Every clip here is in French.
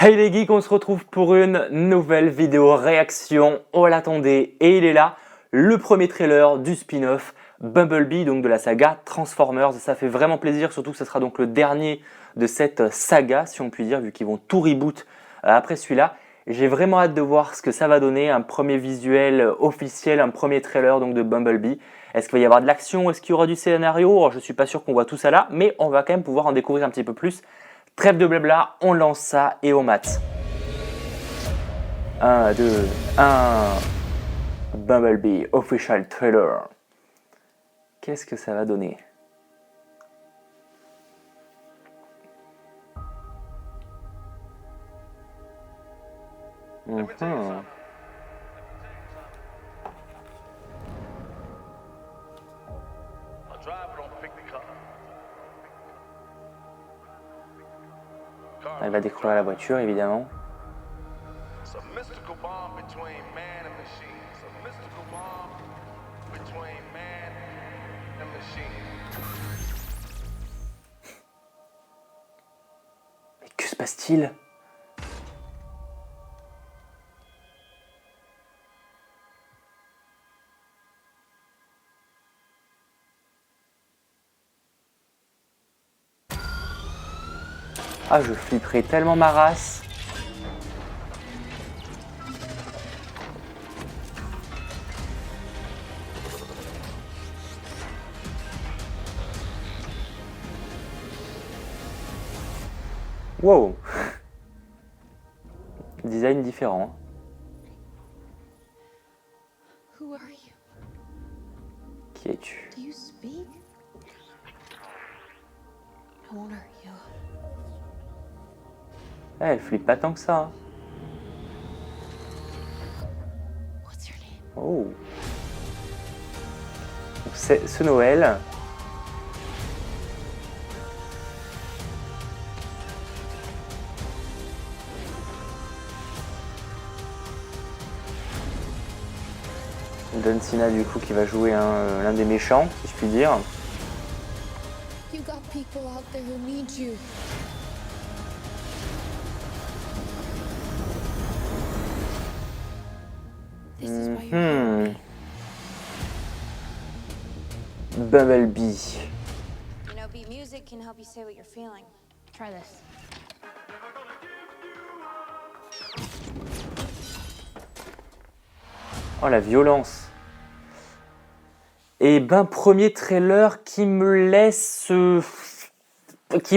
Hey les geeks, on se retrouve pour une nouvelle vidéo réaction. On l'attendait et il est là, le premier trailer du spin-off Bumblebee, donc de la saga Transformers. Ça fait vraiment plaisir, surtout que ce sera donc le dernier de cette saga, si on peut dire, vu qu'ils vont tout reboot après celui-là. J'ai vraiment hâte de voir ce que ça va donner, un premier visuel officiel, un premier trailer donc de Bumblebee. Est-ce qu'il va y avoir de l'action? Est-ce qu'il y aura du scénario? Alors, je ne suis pas sûr qu'on voit tout ça là, mais on va quand même pouvoir en découvrir un petit peu plus. Trêve de blabla, on lance ça et on mate. 1, 2, 1. Bumblebee Official Trailer. Qu'est-ce que ça va donner? Elle va découvrir la voiture, évidemment. Mais que se passe-t-il? Ah, je flipperai tellement ma race. Wow. Design différent. Who are you? Qui es-tu? Do you speak? I won't hurt you. Elle flippe pas tant que ça. Hein. What's your name? Oh. C'est ce Noël. John Cena du coup qui va jouer l'un des méchants, si je puis dire. You got people out there who need you. This is why you're here. Bumblebee. You know, beat music can help you say what you're feeling. Try this. Oh la violence. Et ben premier trailer qui me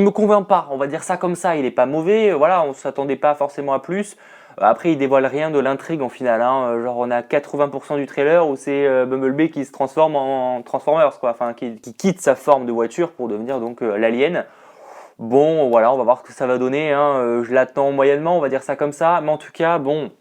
convainc pas, on va dire ça comme ça. Il est pas mauvais, voilà, on s'attendait pas forcément à plus. Après il dévoile rien de l'intrigue en final, hein. Genre on a 80% du trailer où c'est Bumblebee qui se transforme en Transformers quoi, enfin qui quitte sa forme de voiture pour devenir donc l'alien. Bon voilà, on va voir ce que ça va donner, hein. Je l'attends moyennement, on va dire ça comme ça, mais en tout cas bon,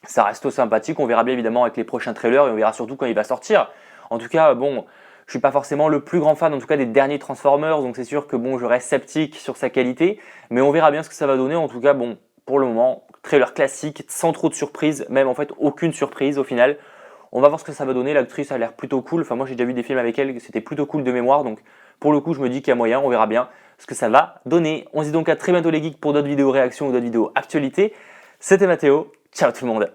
ça reste sympathique. On verra bien évidemment avec les prochains trailers et on verra surtout quand il va sortir. En tout cas, bon, je suis pas forcément le plus grand fan en tout cas des derniers Transformers, donc c'est sûr que bon, je reste sceptique sur sa qualité, mais on verra bien ce que ça va donner. En tout cas, bon, pour le moment, trailer classique, sans trop de surprises, même en fait aucune surprise au final. On va voir ce que ça va donner. L'actrice a l'air plutôt cool. Enfin, moi j'ai déjà vu des films avec elle, c'était plutôt cool de mémoire, donc pour le coup, je me dis qu'il y a moyen. On verra bien ce que ça va donner. On se dit donc à très bientôt les geeks pour d'autres vidéos réactions ou d'autres vidéos actualités. C'était Mathéo. Ciao tout le monde.